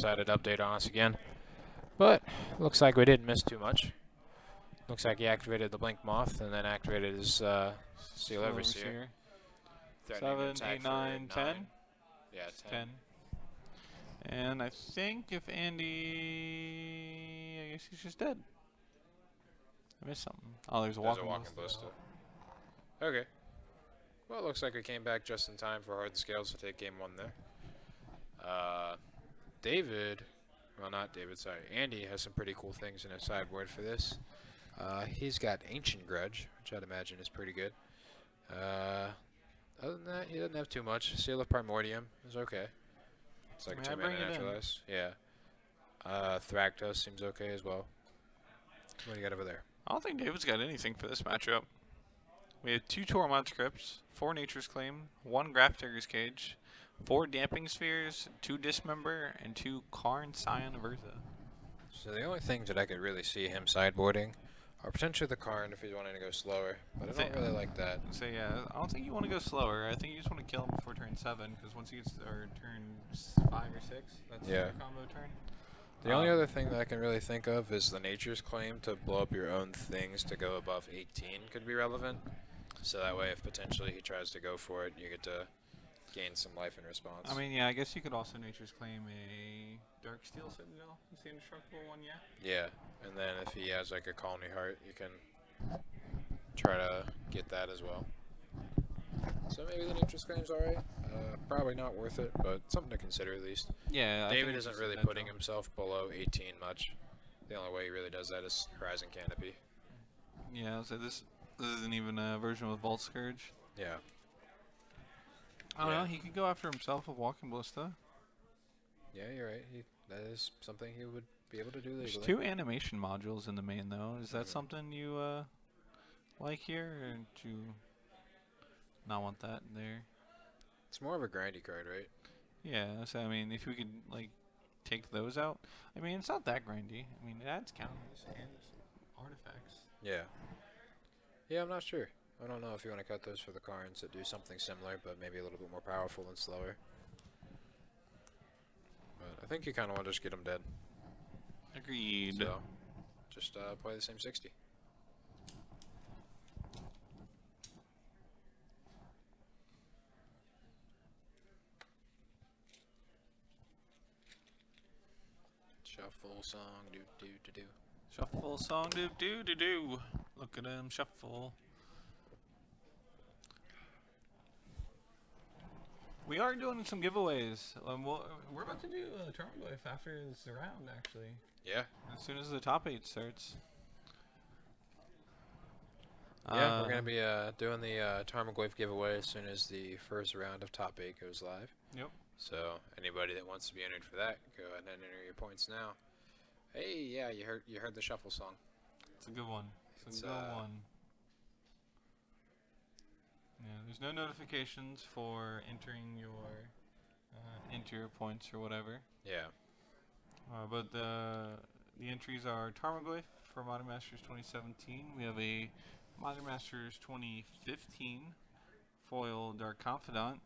decided to update on us again. But looks like we didn't miss too much. Looks like he activated the Blink Moth and then activated his Seal Overseer. 7, 8, 9, 10. Yeah, 10. And I think if Andy, I guess he's just dead. I missed something. Oh, there's a walking ballista. Okay. Well, it looks like we came back just in time for Hardened Scales to take game 1 there. David, well not David, sorry, Andy has some pretty cool things in his sideboard for this. He's got Ancient Grudge, which I'd imagine is pretty good. Other than that, he doesn't have too much. Seal of Primordium is okay. It's like a 2-mana naturalize. Yeah. Thragtos seems okay as well. What do you got over there? I don't think David's got anything for this matchup. We have 2 Tormod Crypts, 4 Nature's Claim, 1 Grafdigger's Cage, 4 Damping Spheres, 2 Dismember, and 2 Karn Scion of Urza. So the only things that I could really see him sideboarding are potentially the Karn if he's wanting to go slower, but I don't really like that. So yeah, I don't think you want to go slower. I think you just want to kill him before turn 7, because once he gets or turn 5 or 6, that's your combo turn. The only other thing that I can really think of is the Nature's Claim to blow up your own things to go above 18 could be relevant. So that way, if potentially he tries to go for it, you get to gain some life in response. I mean, yeah, I guess you could also Nature's Claim a Darksteel Citadel. Is the indestructible one, yeah? Yeah, and then if he has like a Colony Heart, you can try to get that as well. So maybe the Nature's Claim's alright. Probably not worth it, but something to consider at least. Yeah, David isn't really putting himself below 18 much. The only way he really does that is Horizon Canopy. Yeah, so this isn't even a version with Vault Scourge. Yeah. I don't know, he could go after himself with Walking Ballista. Yeah, you're right. That is something he would be able to do legally. There's 2 animation modules in the main, though. Is that something you like here, or do you not want that there? It's more of a grindy card, right? Yeah, so I mean, if we could like take those out, I mean, it's not that grindy. I mean, it adds counters and artifacts. Yeah. Yeah, I'm not sure. I don't know if you want to cut those for the Karns that do something similar, but maybe a little bit more powerful and slower. But I think you kind of want to just get them dead. Agreed. So, just play the same 60. Shuffle song, do do do do. Shuffle song, do do do do. Look at him shuffle. We are doing some giveaways. We're about to do a Tarmogoyf after this round, actually. Yeah. As soon as the top 8 starts. Yeah, we're going to be doing the Tarmogoyf giveaway as soon as the first round of top 8 goes live. Yep. So anybody that wants to be entered for that, go ahead and enter your points now. Hey, yeah, you heard the shuffle song. It's a good one. It's a good one. Yeah, there's no notifications for entering your enter your points or whatever. Yeah. But the entries are Tarmogoyf for Modern Masters 2017. We have a Modern Masters 2015 foil Dark Confidant.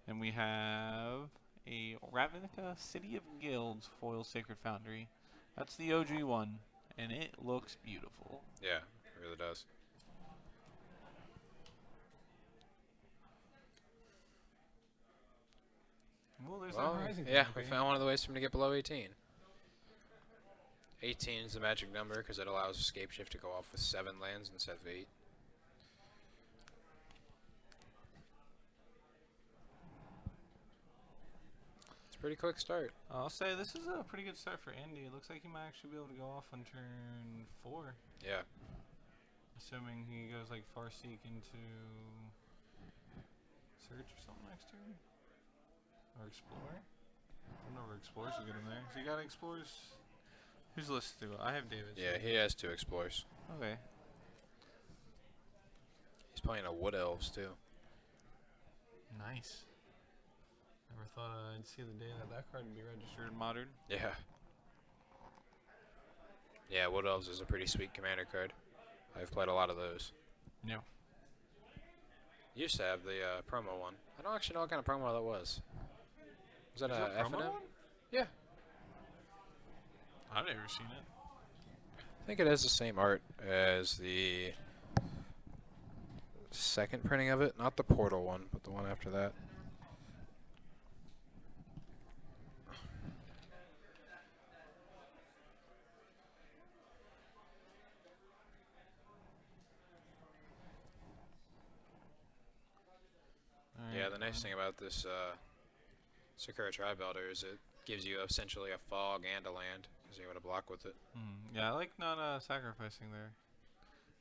And we have a Ravnica City of Guilds foil Sacred Foundry. That's the OG one, and it looks beautiful. Yeah, it really does. Well, there's yeah, we found one of the ways for him to get below 18. 18 is the magic number because it allows Escape Shift to go off with 7 lands instead of 8. Pretty quick start. I'll say this is a pretty good start for Andy. It looks like he might actually be able to go off on turn 4. Yeah. Assuming he goes like Farseek into Search or something next turn. Or Explore. I don't know where Explorers will get him there. So you got Explorers. Who's listed? I have David. Yeah, he has 2 Explorers. Okay. He's playing a Wood Elves too. Nice. Never thought I'd see the day that card would be registered in Modern. Yeah. Yeah, Wood Elves is a pretty sweet commander card. I've played a lot of those. Yeah. Used to have the promo one. I don't actually know what kind of promo that was. Was that a F&M? Yeah. I've never seen it. I think it has the same art as the second printing of it. Not the Portal one, but the one after that. Yeah, the nice thing about this Sakura Tri-Belter is it gives you essentially a fog and a land, because you're able to block with it. Yeah, I like not sacrificing there.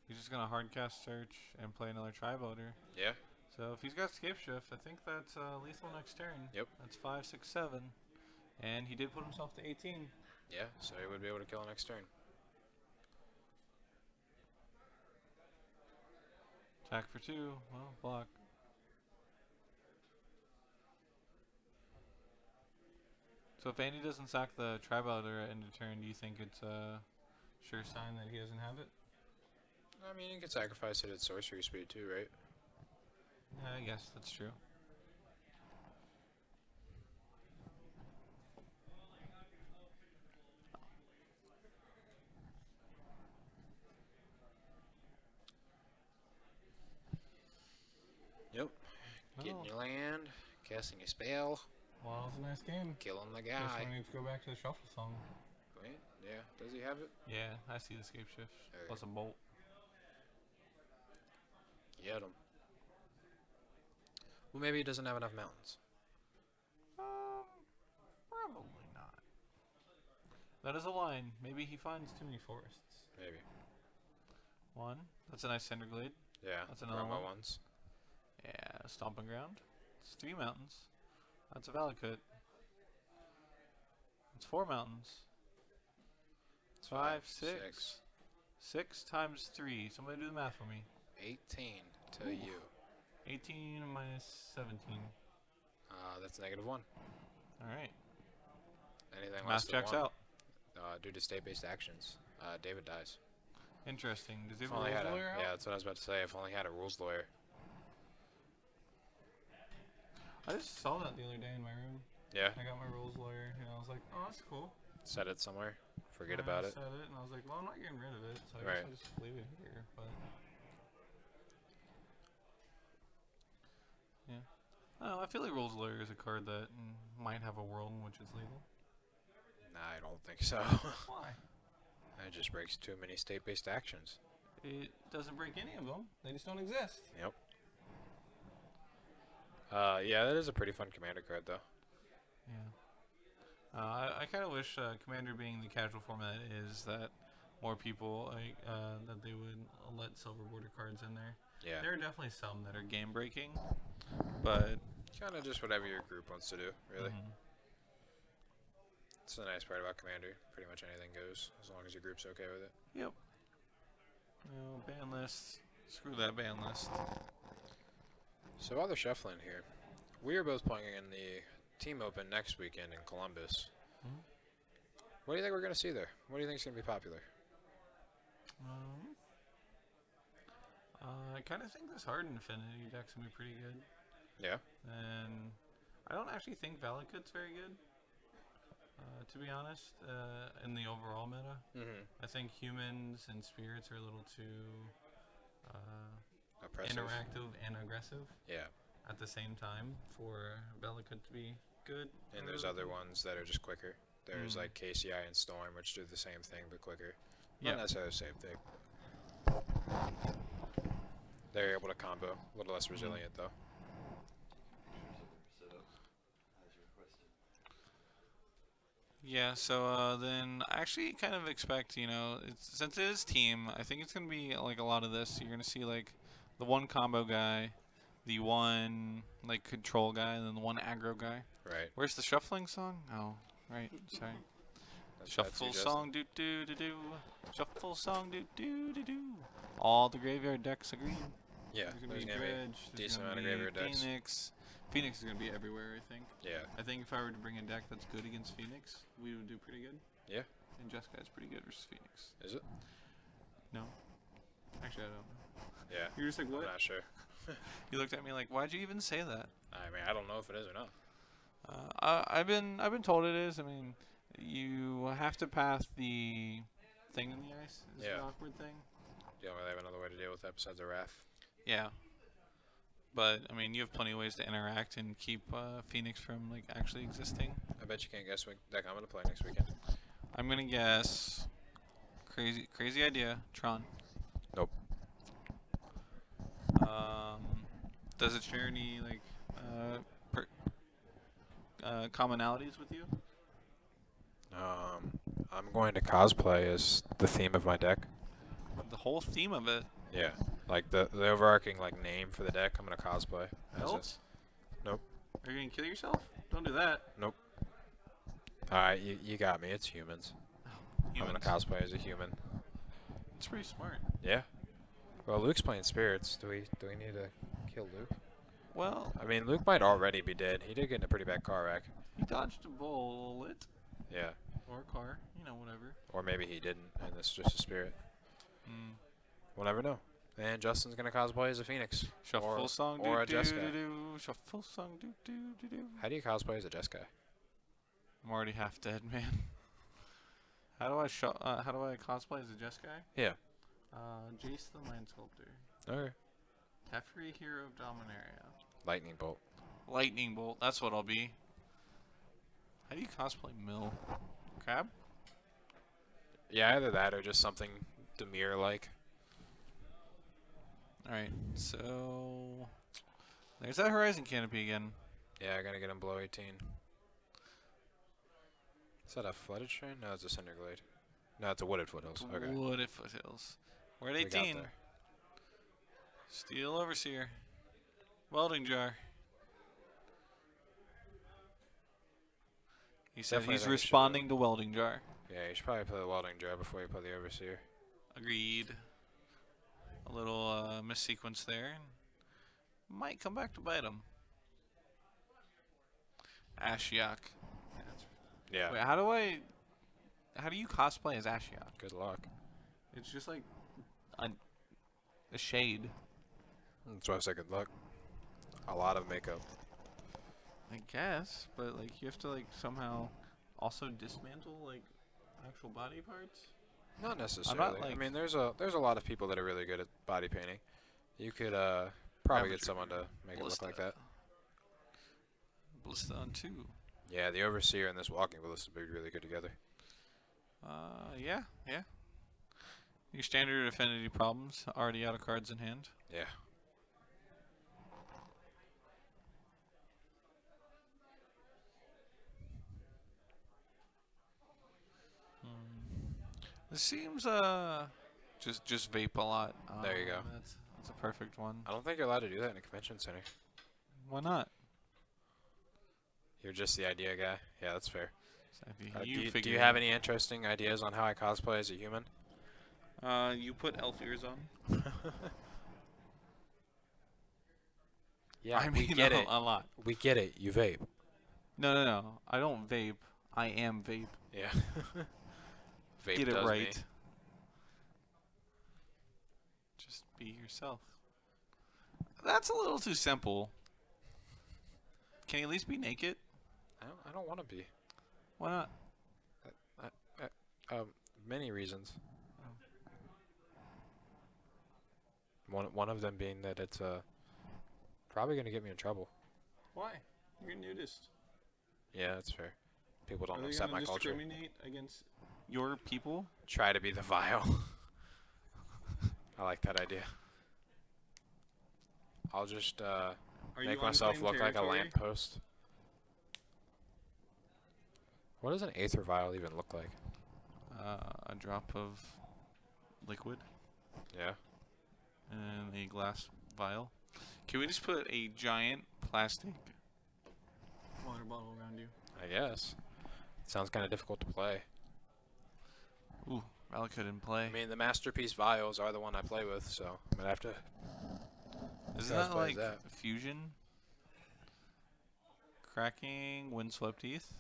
He's just gonna hard cast search and play another Tri-Belter. Yeah. So if he's got Scape Shift, I think that's lethal next turn. Yep. That's 5, 6, 7. And he did put himself to 18. Yeah, so he would be able to kill next turn. Attack for 2. Well, block. So if Andy doesn't sack the Tri-Belter at end of turn, do you think it's a sure sign that he doesn't have it? I mean, you can sacrifice it at sorcery speed too, right? Yeah, I guess that's true. Yep. Getting your land, casting a spell. Well, it was a nice game. Killing the Guess guy. we need to go back to the shuffle song. Wait, yeah. Does he have it? Yeah, I see the Scape Shift. There. Plus a bolt. Get him. Well, maybe he doesn't have enough mountains. Probably not. That is a line. Maybe he finds too many forests. Maybe. 1. That's a nice Cinder Glade. Yeah. That's another Promo one. ones. Yeah, Stomping Ground. It's 3 mountains. That's a Valakut. It's 4 mountains. It's 5, 6. 6 times 3. Somebody do the math for me. 18 to you. 18 minus 17. That's -1. Alright. Anything Math less than checks 1, out. due to state-based actions, David dies. Interesting. Does he If have a only rules had lawyer out? yeah, that's what I was about to say. If only had a rules lawyer. I just saw that the other day in my room. Yeah. I got my rules lawyer, and I was like, oh, that's cool. Set it somewhere. Forget And about I it. set it, and I was like, well, I'm not getting rid of it, so I Right. guess I'll just leave it here. But yeah, I feel like rules lawyer is a card that might have a world in which it's legal. Nah, I don't think so. Why? It just breaks too many state-based actions. It doesn't break any of them. They just don't exist. Yep. Yeah, that is a pretty fun commander card, though. Yeah. I kind of wish Commander being the casual format is that more people like that they would let silver border cards in there. Yeah. There are definitely some that are game breaking, but Kind of just whatever your group wants to do, really. mhm. It's the nice part about commander. Pretty much anything goes, as long as your group's okay with it. Yep. No ban list. Screw that ban list. So while they're shuffling here, we are both playing in the Team Open next weekend in Columbus. Mhm. What do you think we're going to see there? What do you think is going to be popular? I kind of think this Hardened Affinity deck's gonna be pretty good. Yeah. And I don't actually think Valakut's very good, to be honest, in the overall meta. Mm-hmm. I think humans and spirits are a little too Oppressive. interactive and aggressive Yeah. at the same time for Valakut to be good. And there's other ones that are just quicker. There's Mhm. like KCI and Storm, which do the same thing but quicker. Yeah. Not necessarily the same thing. They're able to combo. A little less resilient, though. Yeah, so then I actually kind of expect, since it is team, I think it's going to be like a lot of this. You're going to see like the one combo guy, the one like control guy, and then the one aggro guy. Right. Where's the shuffling song? Oh, right, sorry. That's Shuffle you, song do do do do. Shuffle song do do do do. All the graveyard decks are green. Yeah, There's gonna be Dredge, there's decent gonna amount of be graveyard decks. Phoenix. Phoenix is gonna be everywhere, I think. Yeah. I think if I were to bring a deck that's good against Phoenix, we would do pretty good. Yeah. And Jessica is pretty good versus Phoenix. Is it? No. Actually, I don't know. Yeah. You're just like, what? I'm not sure. You looked at me like, why'd you even say that? I mean, I don't know if it is or not. I've been told it is. I mean, You have to pass the thing in the ice. Is Yeah. the awkward thing. Yeah, well, they have another way to deal with that besides a wrath. Yeah. But I mean, you have plenty of ways to interact and keep Phoenix from like actually existing. I bet you can't guess what deck I'm gonna play next weekend. I'm gonna guess. Crazy idea. Tron. Nope. Does it share any like commonalities with you? I'm going to cosplay as the theme of my deck. The whole theme of it. Yeah, like the overarching like name for the deck. I'm gonna cosplay. as Elves? this. Nope. Are you gonna kill yourself? Don't do that. Nope. All right, you got me. It's humans. I'm gonna cosplay as a human. It's pretty smart. Yeah. Well, Luke's playing spirits. Do we need to kill Luke? Well, I mean, Luke might already be dead. He did get in a pretty bad car wreck. he dodged a bullet Yeah. or a car, whatever. Or maybe he didn't, and it's just a spirit. We'll never know. And Justin's gonna cosplay as a phoenix. Shuffle song or a do Jessica. do do. Shuffle song do do do do. How do you cosplay as a Jessica? I'm already half dead, man. How do I cosplay as a Jess guy? Yeah. Jace the Land Sculptor. Okay. Teferi Hero of Dominaria. Lightning bolt. Lightning Bolt, that's what I'll be. How do you cosplay Mill? Crab? Yeah, either that or just something Demir-like. Alright, so there's that Horizon Canopy again. Yeah, gonna get him below 18. Is that a flooded strain? No, it's a cinder glade. No, it's a wooded foothills. Okay. Wooded Foothills. We're at We got 18. there. Steel Overseer. Welding Jar. He said Definitely he's think we should responding to Welding Jar. Yeah, you should probably play the welding jar before you play the overseer. Agreed. A little missequence there. Might come back to bite him. Ashiok. Yeah. Wait, how do you cosplay as Ashiok? Good luck. It's just like a shade. That's why I said good luck. A lot of makeup. I guess, but like you have to like somehow also dismantle like actual body parts. Not necessarily. I mean, there's a lot of people that are really good at body painting. You could probably get someone to make it look like that. Ballista on 2. Yeah, the overseer and this walking ballista would be really good together. Yeah. Your standard affinity problems already out of cards in hand. Yeah. This seems just vape a lot. There you go. That's a perfect one. I don't think you're allowed to do that in a convention center. Why not? You're just the idea guy. Yeah, that's fair. So do you have any interesting ideas on how I cosplay as a human? You put elf ears on. Yeah, I mean, we get it. A lot. We get it. You vape. No. I don't vape. I am vape. Yeah. Vape Get it does right. me. Just be yourself. That's a little too simple. Can you at least be naked? I don't want to be. Why not? Many reasons. One of them being that it's probably going to get me in trouble. Why? You're a nudist. Yeah, that's fair. People don't Are they accept gonna my culture. discriminate against your people? Try to be the vile. I like that idea. I'll just make myself look like a lamppost. What does an aether vial even look like? A drop of liquid Yeah. in a glass vial. Can we just put a giant plastic water bottle around you? I guess. Sounds kind of difficult to play. Ooh, Valakut in play. I mean, the masterpiece vials are the one I play with, so I'm gonna have to. Isn't that cosplay like as that. fusion? Cracking, windswept teeth.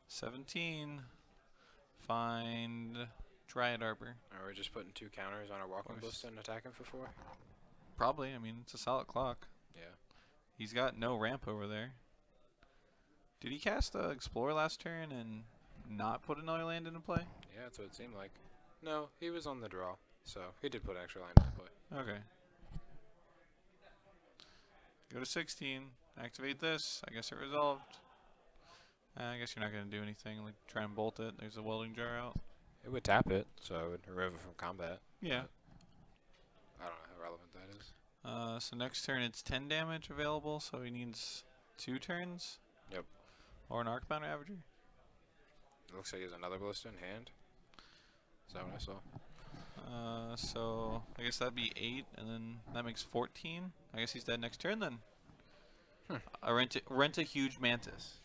17. Find Dryad Arbor. Are we just putting 2 counters on our walking ballista and attacking for 4? Probably. I mean, it's a solid clock. Yeah. He's got no ramp over there. Did he cast Explore last turn and not put another land into play? Yeah, that's what it seemed like. No, he was on the draw, so he did put extra land into play. Okay. Go to 16. Activate this. I guess it resolved. I guess you're not going to do anything, like try and bolt it. There's a welding jar out. It would tap it, so it would remove it from combat. Yeah. I don't know how relevant that is. So next turn it's 10 damage available, so he needs 2 turns. Yep. Or an Arcbound Ravager. It looks like he has another ballista in hand. Is that what I saw? So I guess that'd be 8, and then that makes 14. I guess he's dead next turn then. Rent a huge mantis.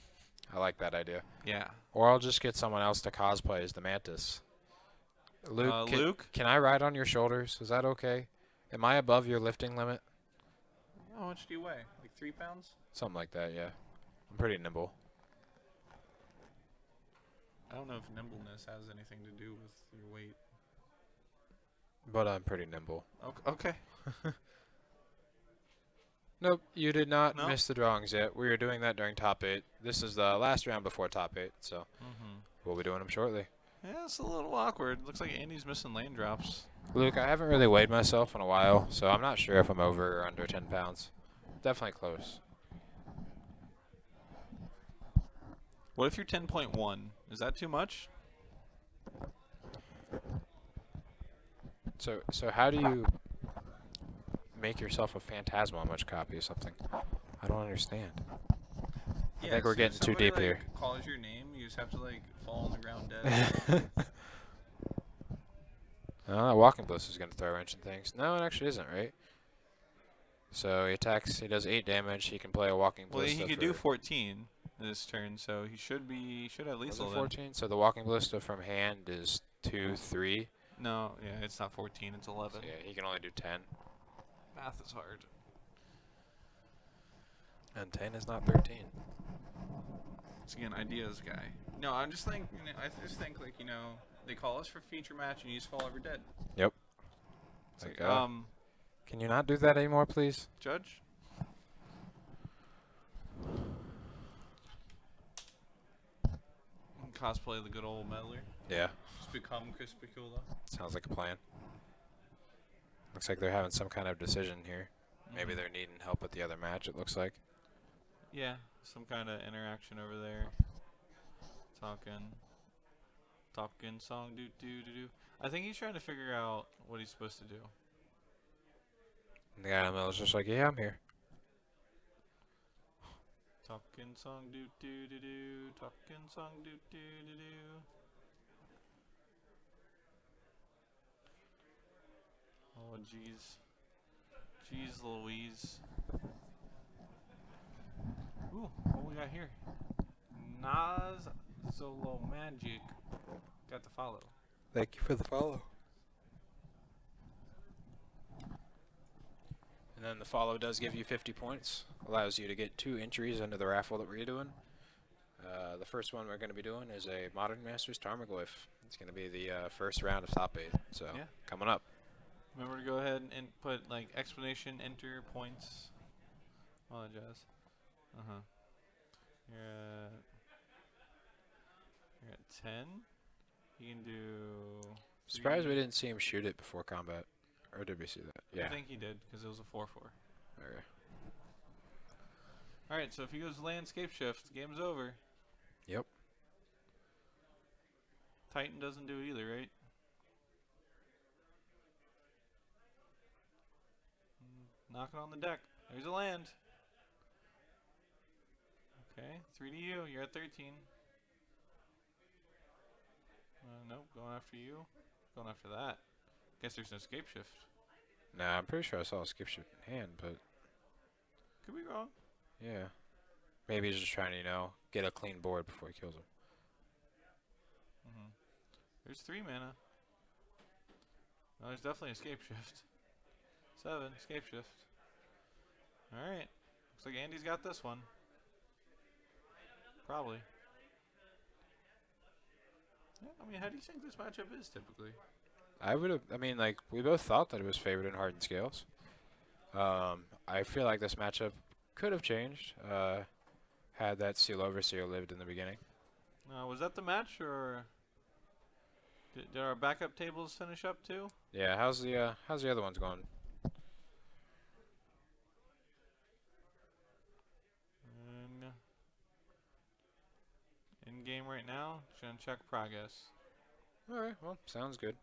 I like that idea. Yeah. Or I'll just get someone else to cosplay as the mantis. Luke, can I ride on your shoulders? Is that okay? Am I above your lifting limit? How much do you weigh? Like 3 pounds? Something like that, yeah. I'm pretty nimble. I don't know if nimbleness has anything to do with your weight. But I'm pretty nimble. Okay. Nope, you did not No? miss the drawings yet. We were doing that during top 8. This is the last round before top 8, so we'll be doing them shortly. Yeah, it's a little awkward. Looks like Andy's missing land drops. Luke, I haven't really weighed myself in a while, so I'm not sure if I'm over or under 10 pounds. Definitely close. What if you're 10.1? Is that too much? So how do you make yourself a phantasmal much copy of something? I don't understand. I think we're getting too deep here. Calls your name, you just have to like fall on the ground dead. That walking bliss is going to throw a wrench in things. No, it actually isn't, right? So he attacks, he does 8 damage, he can play a walking Well, ballista. he could do 14 this turn, so he should at least Was it 14? So the walking ballista from hand is 2, 3. No, yeah, it's not 14, it's 11. So yeah, he can only do 10. Math is hard. And 10 is not 13. It's again, ideas guy. No, I'm just think, I just think like, they call us for feature match and you just fall over dead. Yep. It's Like, like, can you not do that anymore, please? Judge? Cosplay the good old meddler. Yeah. Just become Crispicula. Sounds like a plan. Looks like they're having some kind of decision here. Maybe they're needing help with the other match, it looks like. Yeah, some kind of interaction over there. Tompkins song, do. I think he's trying to figure out what he's supposed to do. And the guy in the middle is just like, yeah, I'm here. Tompkins song, do. Tompkins song, do. Oh, jeez. Jeez Louise. Ooh, what we got here? Nas Solo Magic. Got the follow. Thank you for the follow. And then the follow does give you 50 points. Allows you to get 2 entries into the raffle that we're doing. The first one we're going to be doing is a Modern Masters Tarmogoyf. It's going to be the first round of top 8. So, yeah. Coming up. Remember to go ahead and put like explanation, enter points, all that jazz. You're at 10. You can do. Surprised we didn't see him shoot it before combat. Or did we see that? Yeah. I think he did because it was a 4/4. Okay. All right, so if he goes landscape shift, game's over. Yep. Titan doesn't do it either, right? Knocking on the deck. There's a land. Okay, 3 to you. You're at 13. Nope, going after you. Going after that. Guess there's no scape shift. Nah, I'm pretty sure I saw a skip shift in hand, but Could be wrong. yeah. Maybe he's just trying to, get a clean board before he kills him. There's 3 mana. No, there's definitely a scape shift. 7, scape shift. Alright. Looks like Andy's got this one. Probably. Yeah, I mean, how do you think this matchup is typically? We both thought that it was favored in Hardened Scales. I feel like this matchup could have changed had that Seal Overseer lived in the beginning. Was that the match, or did our backup tables finish up too? Yeah, how's the other ones going? And in game right now. Just gonna check progress. All right, well, sounds good.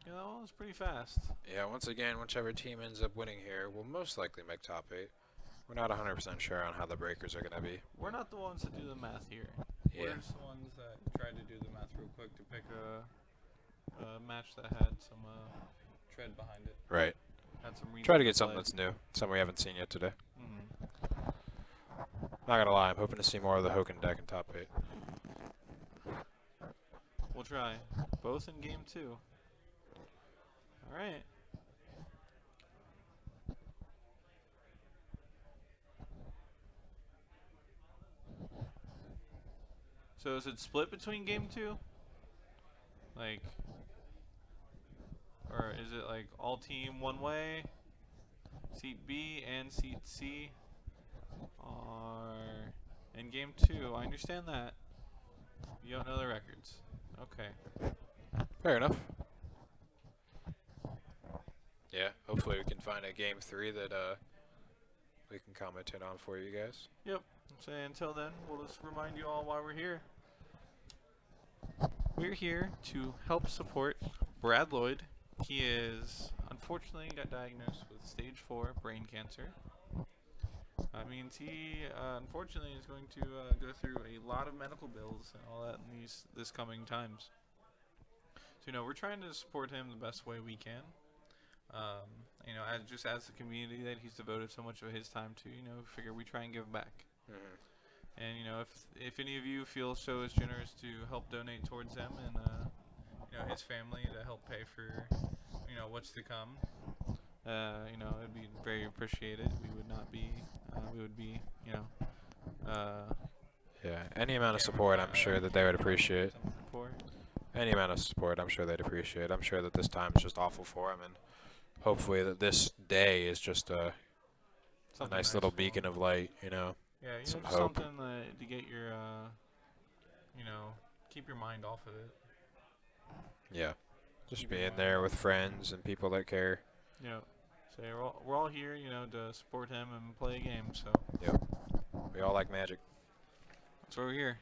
Yeah, that one was pretty fast. Yeah, once again, whichever team ends up winning here will most likely make top 8. We're not 100% sure on how the breakers are going to be. We're not the ones that do the math here. Yeah. We're just the ones that tried to do the math real quick to pick a match that had some tread behind it. Right. Had some Try to get something that's new, something we haven't seen yet today. Not going to lie, I'm hoping to see more of the Hoken deck in top 8. We'll try. Both in game 2. Alright. So is it split between game 2? Like, or is it like all team one way? Seat B and seat C are in game 2. I understand that. You don't know the records. Okay. Fair enough. Yeah, hopefully we can find a game 3 that we can comment on for you guys. Yep. So until then, we'll just remind you all why we're here. We're here to help support Brad Lloyd. He is unfortunately got diagnosed with stage 4 brain cancer. That means he unfortunately is going to go through a lot of medical bills and all that in this coming times. So you know, we're trying to support him the best way we can. You know, as the community that he's devoted so much of his time to, you know, figure we try and give back. And you know, if any of you feel so as generous to help donate towards him and you know, his family to help pay for, you know, what's to come, you know, it'd be very appreciated. We would be, you know, yeah, any amount of support I'm sure that they would appreciate. Any amount of support I'm sure they'd appreciate. I'm sure that this time is just awful for him, and hopefully that this day is just a nice little beacon of light, you know. Yeah, you some know, just hope. something to get your, you know, keep your mind off of it. Yeah, just being there with friends and people that care. Yeah, so we're all here, you know, to support him and play a game. So. Yep. We all like Magic. That's why we're here.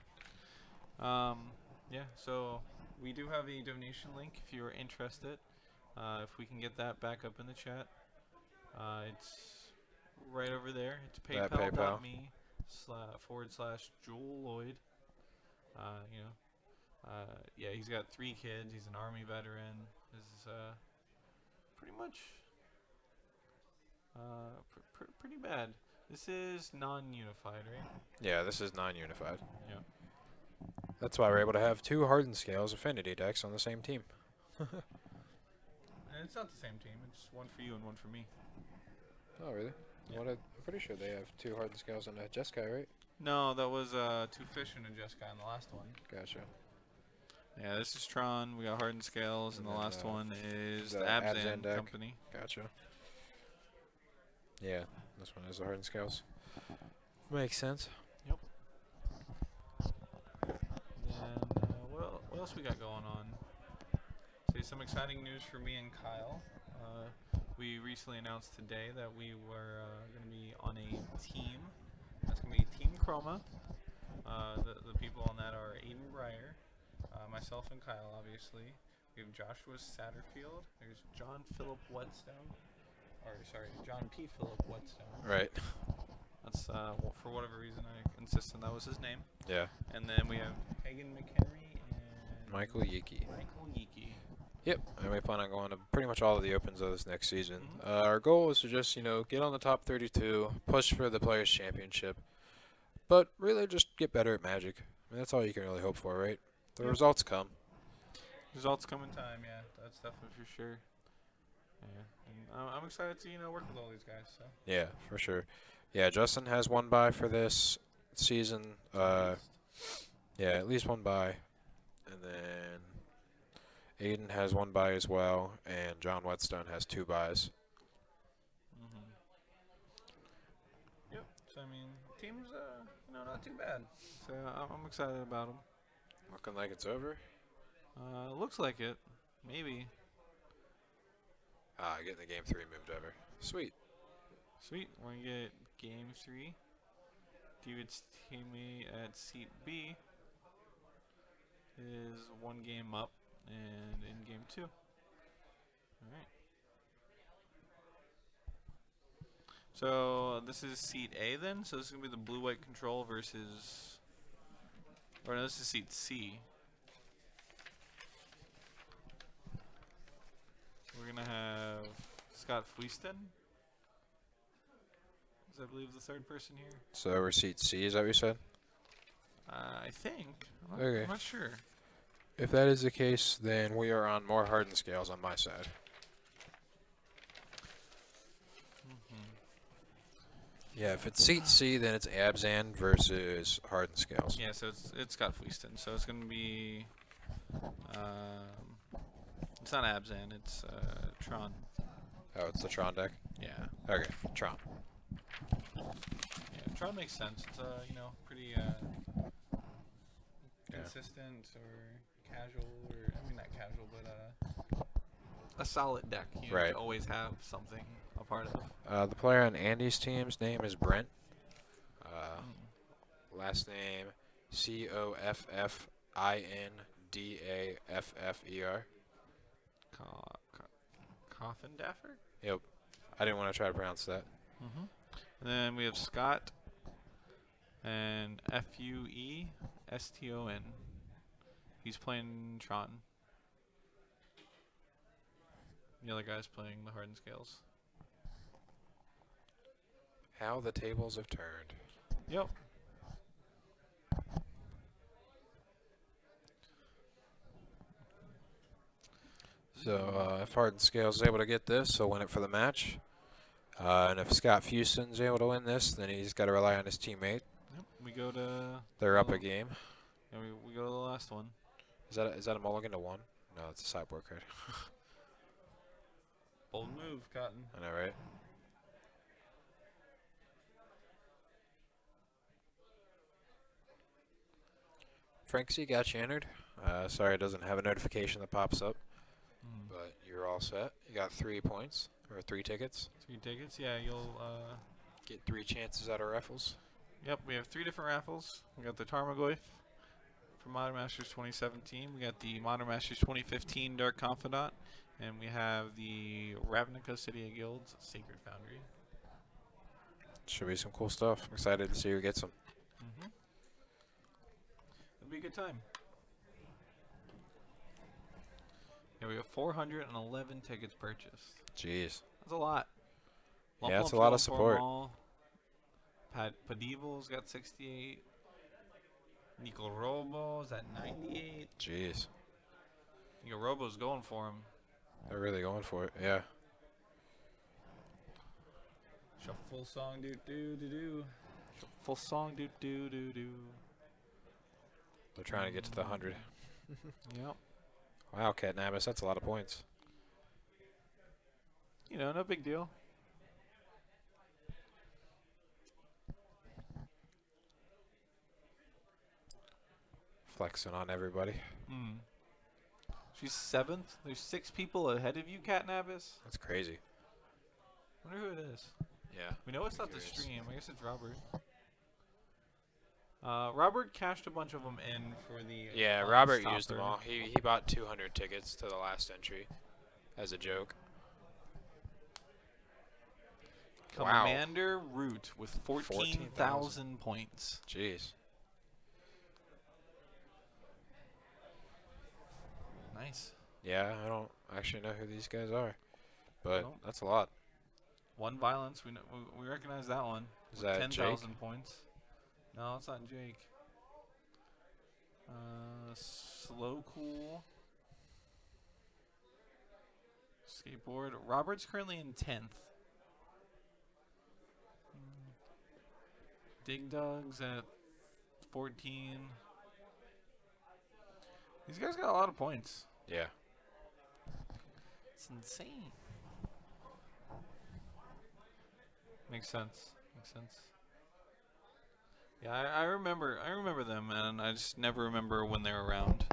Yeah, so we do have a donation link if you're interested. If we can get that back up in the chat. It's right over there. It's paypal.me /Jewelle Lloyd. You know, yeah, he's got 3 kids. He's an Army veteran. This is pretty much pretty bad. This is non-unified, right? Yeah, this is non-unified. Yeah. That's why we're able to have 2 Hardened Scales Affinity decks on the same team. And it's not the same team. It's one for you and one for me. Oh, really? Yeah. I'm pretty sure they have 2 Hardened Scales and a Jeskai, right? No, that was 2 Fish and a Jeskai in the last one. Gotcha. Yeah, this is Tron. We got Hardened Scales, and the last one is the Abzan deck. Company. Gotcha. Yeah, this one is the Hardened Scales. Makes sense. Yep. Then, what else we got going on? Say some exciting news for me and Kyle. We recently announced today that we were going to be on a team. That's going to be Team Chroma. The people on that are Aiden Breyer, myself and Kyle, obviously. We have Joshua Satterfield. There's John Philip Whetstone. Or, sorry, John P. Philip Whetstone. Right. That's, for whatever reason, I insisted that was his name. Yeah. And then we have Hagen McHenry and Michael Yeeke. Michael Yeeke. Yep, and we plan on going to pretty much all of the opens of this next season. Our goal is to just, you know, get on the top 32, push for the Players' Championship, but really just get better at Magic. I mean, that's all you can really hope for, right? The results come. Results come in time, yeah. That's definitely for sure. Yeah, and I'm excited to, you know, work with all these guys. So. Yeah, for sure. Yeah, Justin has 1 bye for this season. Yeah, at least 1 bye. And then Aiden has 1 bye as well, and John Whetstone has 2 byes. I mean, team's not too bad. So I'm excited about them. Looking like it's over. Looks like it. Maybe. Ah, getting the game 3 moved over. Sweet. Sweet. We're gonna get game 3. David's teammate at seat B is 1 game up, and in game 2. All right. So this is seat A then. So this is gonna be the blue-white control versus, or no, this is seat C. We're gonna have Scott Fleeston, is I believe the third person here. So we're seat C, is that what you said? I think. Okay. I'm not sure. If that is the case, then we are on more hardened scales on my side. Yeah, if it's seat C, then it's Abzan versus hardened scales. Yeah, so it's Scott Fleeston. So it's gonna be. It's not Abzan. It's Tron. Oh, it's the Tron deck? Yeah. Okay, Tron. Yeah, Tron makes sense. It's pretty consistent or casual, or I mean not casual, but a solid deck. You Right. always have something a part of. The player on Andy's team's name is Brent. Last name Coffindaffer. Coffin Daffer. Yep. I didn't want to try to pronounce that. And then we have Scott and Fueston. He's playing Tron. The other guy's playing the hardened scales. How the tables have turned. Yep. So if Hardened Scales is able to get this, he'll win it for the match. And if Scott Fuston's able to win this, then he's got to rely on his teammate. Yep. We go to. They're up a game. Yeah, we go to the last one. Is that a mulligan to 1? No, it's a sideboard card. Bold move, Cotton. I know, right? Frankie got you entered. Sorry, it doesn't have a notification that pops up. But you're all set. You got 3 points, or 3 tickets. 3 tickets, yeah, you'll get 3 chances at our raffles. Yep, we have 3 different raffles. We got the Tarmogoyf for Modern Masters 2017. We got the Modern Masters 2015 Dark Confidant. And we have the Ravnica City of Guilds Sacred Foundry. Should be some cool stuff. I'm excited to see who gets them. It'll be a good time. Yeah, we have 411 tickets purchased. Jeez. That's a lot. Yeah, that's a lot of support. Padivel's got 68. Nico Robo's at 98. Jeez. Nico Robo's going for him. They're really going for it, yeah. Shuffle song, do do do do. Shuffle song, do do do do. They're trying to get to the 100. Yep. Wow, Catnabis, that's a lot of points. No big deal. Flexing on everybody. She's 7th. There's 6 people ahead of you, Catnabis. That's crazy. Wonder who it is. Yeah. We know it's not the stream. I guess it's Robert. Robert cashed a bunch of them in for the. Yeah, Robert used them all. He bought 200 tickets to the last entry as a joke. Commander Root with 14,000 points. Jeez. Nice. Yeah, I don't actually know who these guys are, but that's a lot. 1 violence. We recognize that one. Is that 10,000 points? No, it's not Jake. Slow Cool. Skateboard. Robert's currently in 10th. Dig Dug's at 14. These guys got a lot of points. Yeah. It's insane. Makes sense. Makes sense. Yeah, I remember them, and I just never remember when they're around.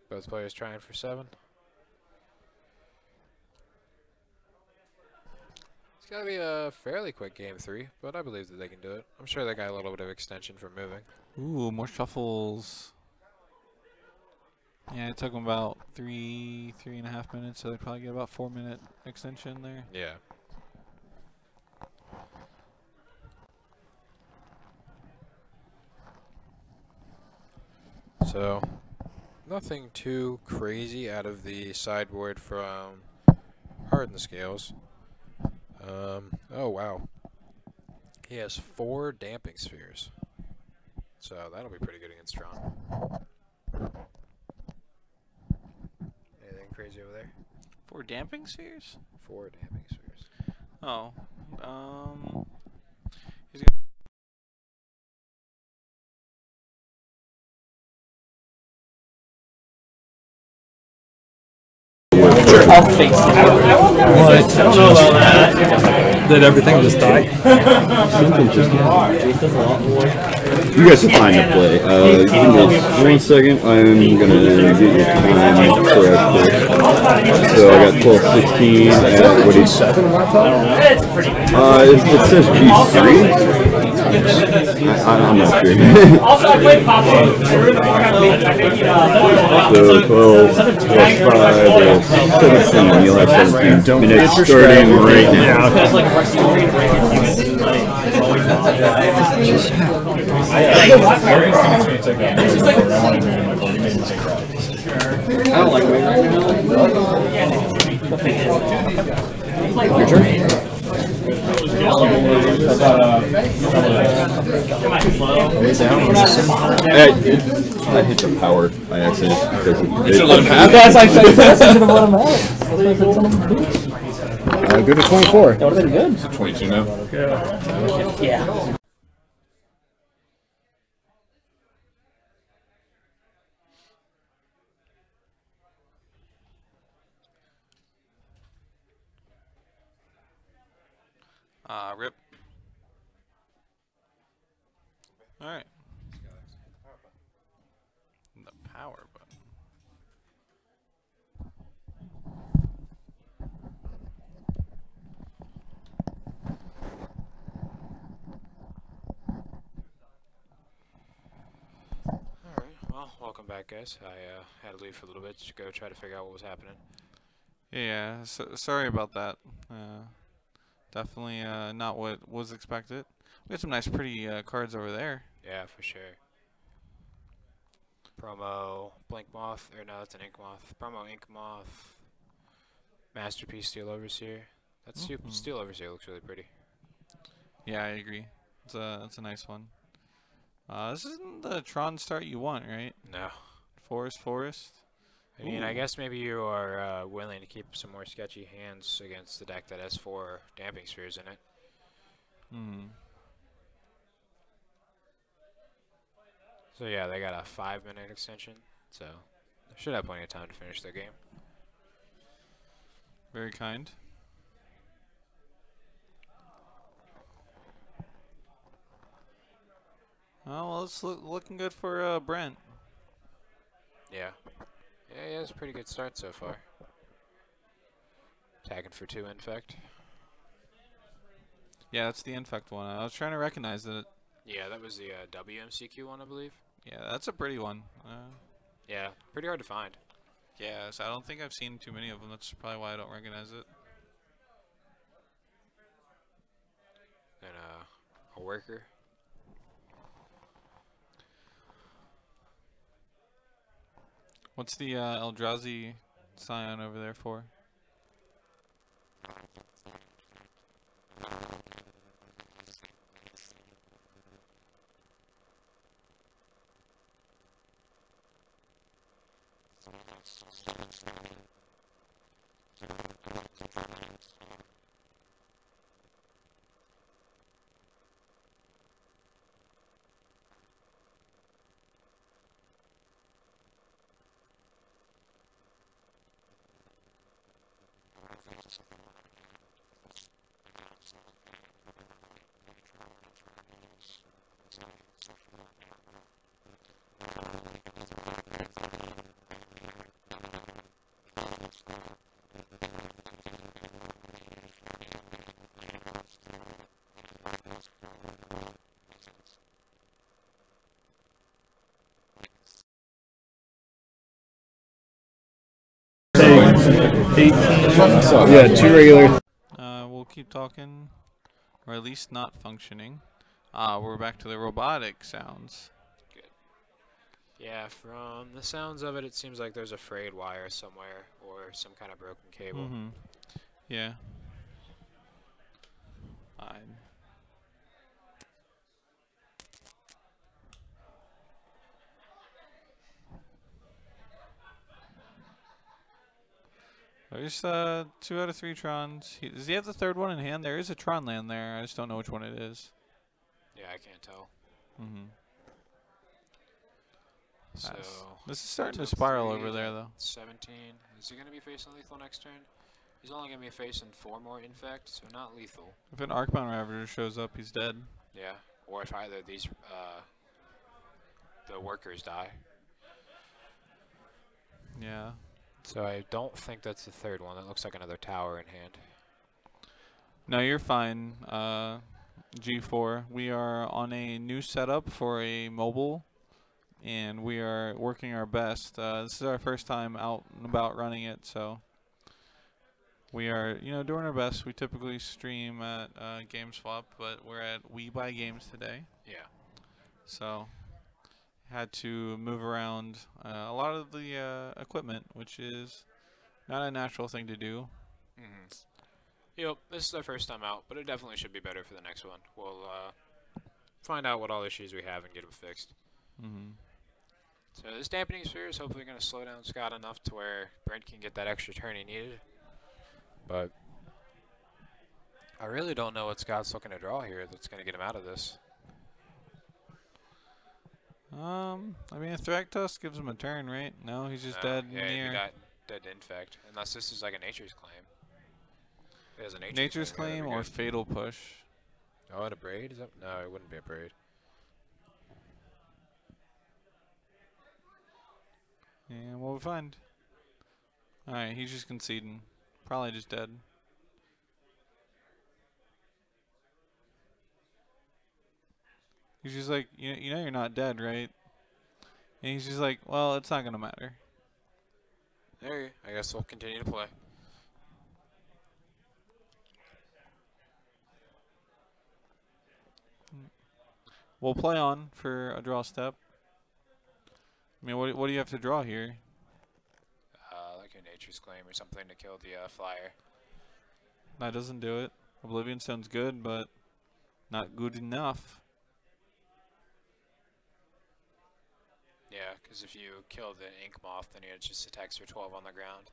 Both players trying for 7. It's got to be a fairly quick game 3, but I believe that they can do it. I'm sure they got a little bit of extension for moving. Ooh, more shuffles. Yeah, it took them about 3.5 minutes, so they probably get about 4-minute extension there. Yeah. So, nothing too crazy out of the sideboard from Hardened scales. Oh wow. He has 4 damping spheres. So that'll be pretty good against Tron. Anything crazy over there? 4 damping spheres? 4 damping spheres. Oh. He's I'll face it. I don't know about that. Did everything just die? You guys have time to play. Give me 1 second. I'm gonna get your time correctly. So I got 12, 16. What do you say? It says G3. I'm not sure. Also, I played Pop. So 12 plus 5 is 17. You'll have 17 minutes starting right now. I don't like waiting right now. Your turn. I hit the power by accident because Good to 24. That would have been good. 22 now. Yeah. rip. Alright. The power button. Alright, well, welcome back, guys. I had to leave for a little bit to go try to figure out what was happening. Yeah, sorry about that. Definitely not what was expected. We had some nice, pretty cards over there. Yeah, for sure. Promo Blink Moth, or no, that's an Ink Moth. Promo Ink Moth. Masterpiece Steel Overseer. That Steel Overseer looks really pretty. Yeah, I agree. It's a nice one. This isn't the Tron start you want, right? No. Forest. I mean, I guess maybe you are willing to keep some more sketchy hands against the deck that has 4 Damping Spheres in it. Hmm. So yeah, they got a 5-minute extension, so they should have plenty of time to finish their game. Very kind. Oh, well, it's looking good for Brent. Yeah. Yeah, he has a pretty good start so far. Tagging for 2 Infect. Yeah, that's the Infect one. I was trying to recognize it. Yeah, that was the WMCQ one, I believe. Yeah, that's a pretty one. Yeah, pretty hard to find. Yeah, so I don't think I've seen too many of them. That's probably why I don't recognize it. And a Worker. What's the Eldrazi Scion over there for? 18. Yeah, 2 regular. We'll keep talking, or at least not functioning. We're back to the robotic sounds. Good. Yeah, from the sounds of it, it seems like there's a frayed wire somewhere or some kind of broken cable. Mm-hmm. Yeah. Fine. There's 2 out of 3 Trons. Does he have the 3rd one in hand? There is a Tron land there. I just don't know which one it is. Yeah, I can't tell. Mm-hmm. So This is starting to spiral over there, though. 17. Is he going to be facing lethal next turn? He's only going to be facing 4 more infect, so not lethal. If an Arcbound Ravager shows up, he's dead. Yeah, or if either of these the workers die. Yeah. So I don't think that's the 3rd one. That looks like another tower in hand. No, you're fine. G4. We are on a new setup for a mobile, and we are working our best. This is our first time out and about running it, so we are, doing our best. We typically stream at GameSwap, but we're at We Buy Games today. Yeah. So had to move around a lot of the equipment, which is not a natural thing to do. Mm-hmm. Yep, this is our first time out, but it definitely should be better for the next one. We'll find out what all issues we have and get them fixed. Mm-hmm. So this dampening sphere is hopefully going to slow down Scott enough to where Brent can get that extra turn he needed. But I really don't know what Scott's looking to draw here that's going to get him out of this. I mean, a Thragtusk gives him a turn, right? No, he's just dead yeah, near. Dead to infect, unless this is like a Nature's Claim. It has a Nature's Claim or Fatal Push. Oh, and a Braid? Is that? No, it wouldn't be a Braid. And what we find? Alright, he's just conceding. Probably just dead. He's just like, you know you're not dead, right? And he's just like, well, it's not going to matter. There you go. I guess we'll continue to play. We'll play on for a draw step. I mean, what do you have to draw here? Like a Nature's Claim or something to kill the flyer. That doesn't do it. Oblivion sounds good, but not good enough. Yeah, because if you kill the Ink Moth, then it just attacks for 12 on the ground.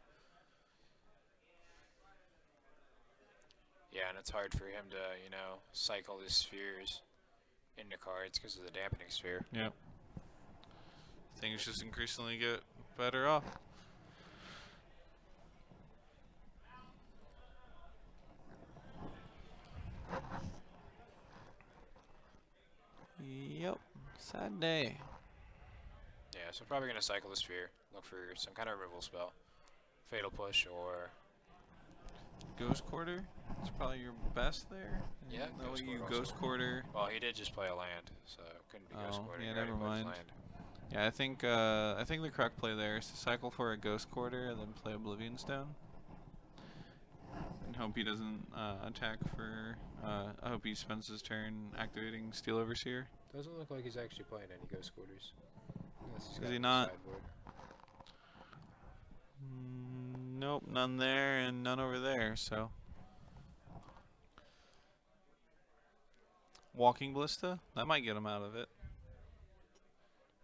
Yeah, and it's hard for him to, cycle his spheres into cards because of the dampening sphere. Yep. Things just increasingly get better off. Yep. Sad day. Yeah, so probably going to cycle the sphere. Look for some kind of removal spell. Fatal Push or... Ghost Quarter? It's probably your best there. Yeah, that way you Quarter Ghost also. Quarter. Well, he did just play a land, so it couldn't be Ghost Quarter. Yeah, He already never played his mind. land. Yeah, I think the correct play there is to cycle for a Ghost Quarter and then play Oblivion Stone. And hope he doesn't attack for... I hope he spends his turn activating Steel Overseer. Doesn't look like he's actually playing any Ghost Quarters. Is he not? Nope, none there and none over there, so. Walking Ballista? That might get him out of it.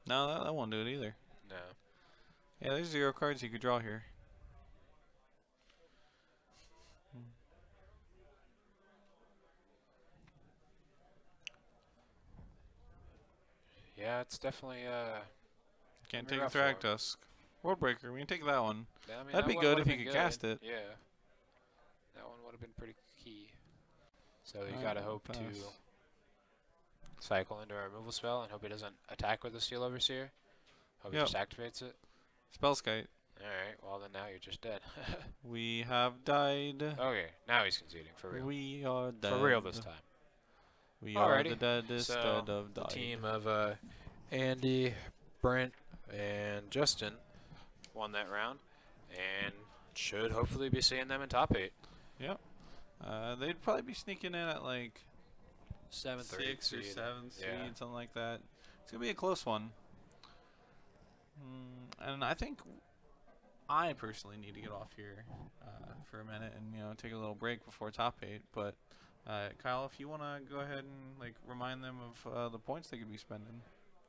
No, that won't do it either. No. Yeah, there's 0 cards you could draw here. Yeah, it's definitely Can't be take a rough for him. Thragtusk. Worldbreaker, we can take that one. Yeah, I mean, That'd that be one good would've if you been could good. cast it. Yeah. That one would have been pretty key. So you Alright, gotta hope pass. to cycle into a removal spell and hope he doesn't attack with the Steel Overseer. Hope he Yep. just activates it. Spellskite. Alright, well then now you're just dead. We have died. Okay, now he's conceding, for real. We are dead. For real this time. We are Alrighty. the deadest So, dead of the died. team of Andy, Brent, and Justin won that round. And should hopefully be seeing them in top 8. Yep. They'd probably be sneaking in at like 7th or 8th 6th or seed. 7th seed, Yeah. something like that. It's gonna be a close one. And I think I personally need to get off here for a minute and take a little break before top 8. But Kyle, if you want to go ahead and like remind them of the points they could be spending.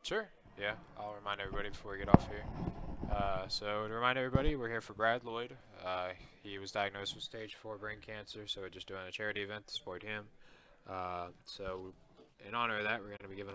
Sure. Yeah, I'll remind everybody before we get off here. So to remind everybody, we're here for Brad Lloyd. He was diagnosed with stage 4 brain cancer, so we're just doing a charity event to support him. So in honor of that, we're going to be giving